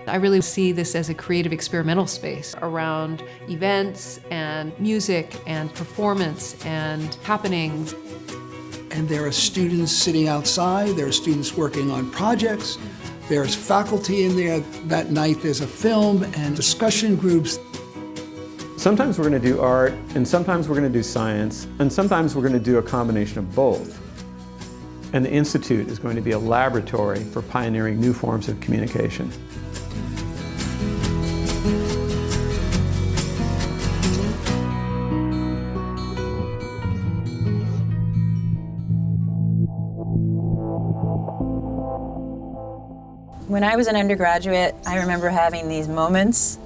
I really see this as a creative experimental space around events and music and performance and happenings. And there are students sitting outside, there are students working on projects, there's faculty in there. That night there's a film and discussion groups. Sometimes we're going to do art, and sometimes we're going to do science, and sometimes we're going to do a combination of both. And the Institute is going to be a laboratory for pioneering new forms of communication. When I was an undergraduate, I remember having these moments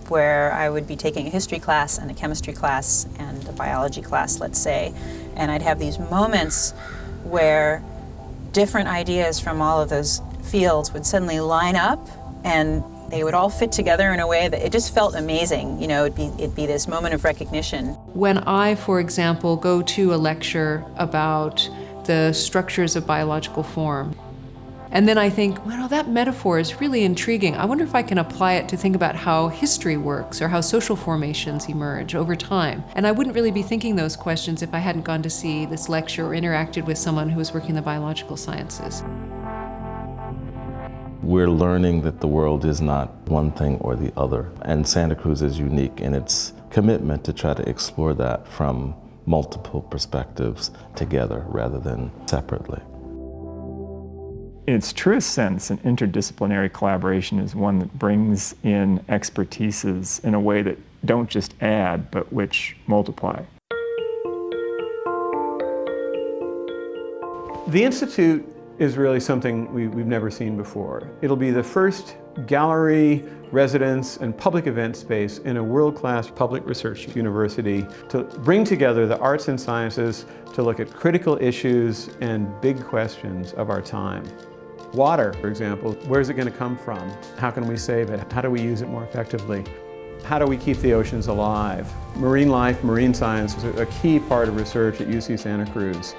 where I would be taking a history class and a chemistry class and a biology class, let's say, and I'd have these moments where different ideas from all of those fields would suddenly line up and they would all fit together in a way that it just felt amazing. You know, it'd be this moment of recognition. When I, for example, go to a lecture about the structures of biological form, and then I think, well, that metaphor is really intriguing. I wonder if I can apply it to think about how history works or how social formations emerge over time. And I wouldn't really be thinking those questions if I hadn't gone to see this lecture or interacted with someone who was working in the biological sciences. We're learning that the world is not one thing or the other. And Santa Cruz is unique in its commitment to try to explore that from multiple perspectives together rather than separately. In its truest sense, an interdisciplinary collaboration is one that brings in expertises in a way that don't just add, but which multiply. The Institute is really something we've never seen before. It'll be the first gallery, residence, and public event space in a world-class public research university to bring together the arts and sciences to look at critical issues and big questions of our time. Water, for example, where's it going to come from? How can we save it? How do we use it more effectively? How do we keep the oceans alive? Marine life, marine science is a key part of research at UC Santa Cruz.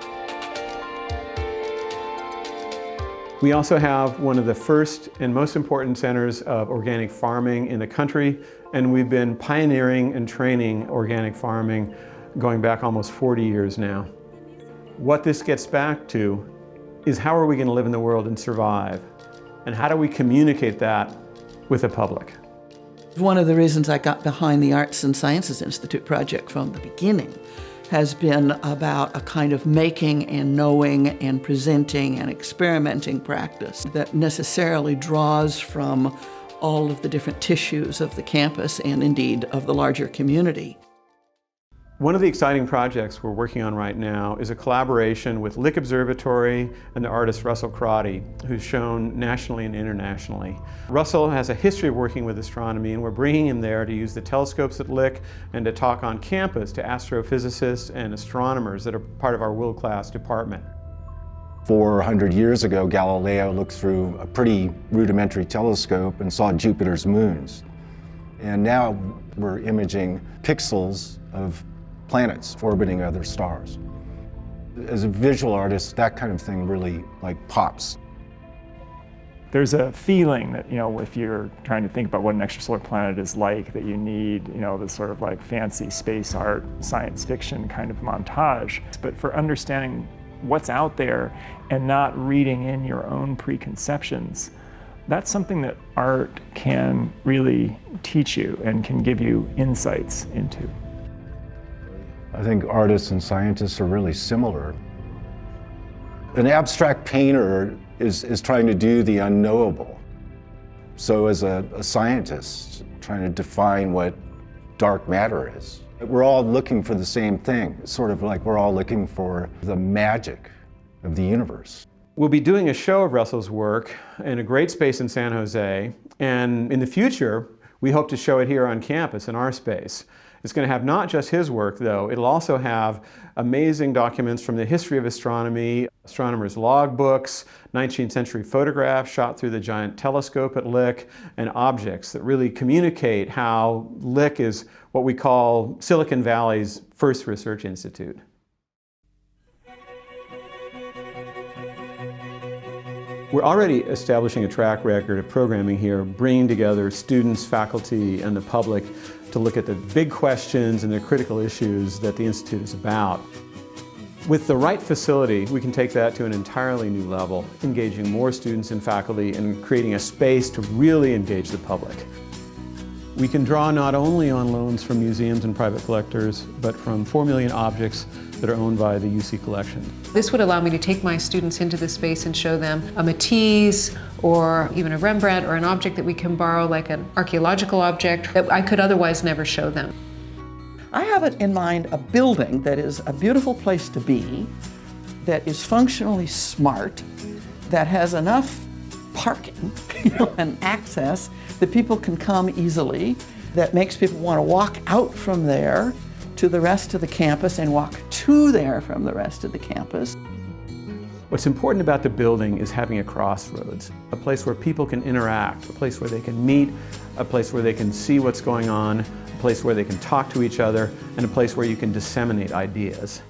We also have one of the first and most important centers of organic farming in the country, and we've been pioneering and training organic farming going back almost 40 years now. What this gets back to is how are we going to live in the world and survive? And how do we communicate that with the public? One of the reasons I got behind the Arts and Sciences Institute project from the beginning has been about a kind of making and knowing and presenting and experimenting practice that necessarily draws from all of the different tissues of the campus and indeed of the larger community. One of the exciting projects we're working on right now is a collaboration with Lick Observatory and the artist Russell Crotty, who's shown nationally and internationally. Russell has a history of working with astronomy, and we're bringing him there to use the telescopes at Lick and to talk on campus to astrophysicists and astronomers that are part of our world-class department. 400 years ago, Galileo looked through a pretty rudimentary telescope and saw Jupiter's moons. And now we're imaging pixels of planets orbiting other stars. As a visual artist, that kind of thing really pops. There's a feeling that, if you're trying to think about what an extrasolar planet is like, that you need, this sort of fancy space art, science fiction kind of montage. But for understanding what's out there and not reading in your own preconceptions, that's something that art can really teach you and can give you insights into. I think artists and scientists are really similar. An abstract painter is trying to do the unknowable. So is a scientist trying to define what dark matter is. We're all looking for the same thing. It's sort of like we're all looking for the magic of the universe. We'll be doing a show of Russell's work in a great space in San Jose, and in the future, we hope to show it here on campus in our space. It's going to have not just his work, though. It'll also have amazing documents from the history of astronomy, astronomers' logbooks, 19th century photographs shot through the giant telescope at Lick, and objects that really communicate how Lick is what we call Silicon Valley's first research institute. We're already establishing a track record of programming here, bringing together students, faculty, and the public to look at the big questions and the critical issues that the Institute is about. With the right facility, we can take that to an entirely new level, engaging more students and faculty and creating a space to really engage the public. We can draw not only on loans from museums and private collectors, but from 4 million objects that are owned by the UC collection. This would allow me to take my students into the space and show them a Matisse or even a Rembrandt or an object that we can borrow, like an archaeological object that I could otherwise never show them. I have it in mind a building that is a beautiful place to be, that is functionally smart, that has enough parking and access that people can come easily, that makes people want to walk out from there to the rest of the campus and walk to there from the rest of the campus. What's important about the building is having a crossroads, a place where people can interact, a place where they can meet, a place where they can see what's going on, a place where they can talk to each other, and a place where you can disseminate ideas.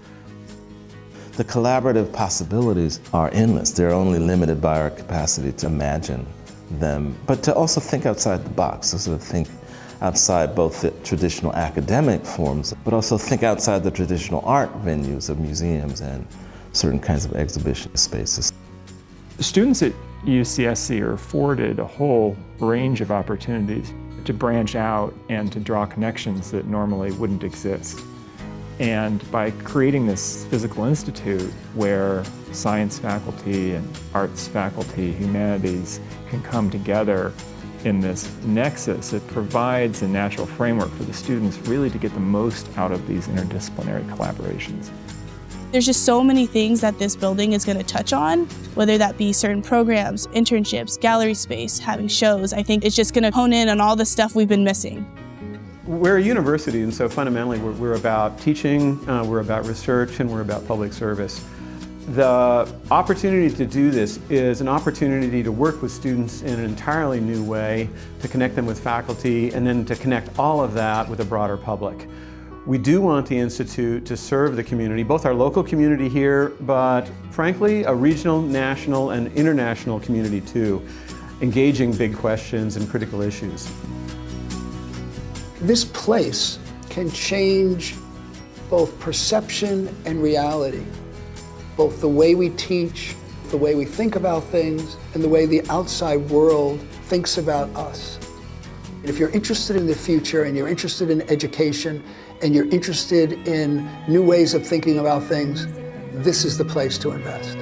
The collaborative possibilities are endless. They're only limited by our capacity to imagine them, but to also think outside the box, to sort of think outside both the traditional academic forms, but also think outside the traditional art venues of museums and certain kinds of exhibition spaces. Students at UCSC are afforded a whole range of opportunities to branch out and to draw connections that normally wouldn't exist. And by creating this physical institute where science faculty and arts faculty, humanities can come together in this nexus, it provides a natural framework for the students really to get the most out of these interdisciplinary collaborations. There's just so many things that this building is going to touch on, whether that be certain programs, internships, gallery space, having shows. I think it's just going to hone in on all the stuff we've been missing. We're a university, and so fundamentally we're about teaching, we're about research, and we're about public service. The opportunity to do this is an opportunity to work with students in an entirely new way, to connect them with faculty, and then to connect all of that with a broader public. We do want the Institute to serve the community, both our local community here, but frankly, a regional, national, and international community too, engaging big questions and critical issues. This place can change both perception and reality, both the way we teach, the way we think about things, and the way the outside world thinks about us. If you're interested in the future and you're interested in education and you're interested in new ways of thinking about things, this is the place to invest.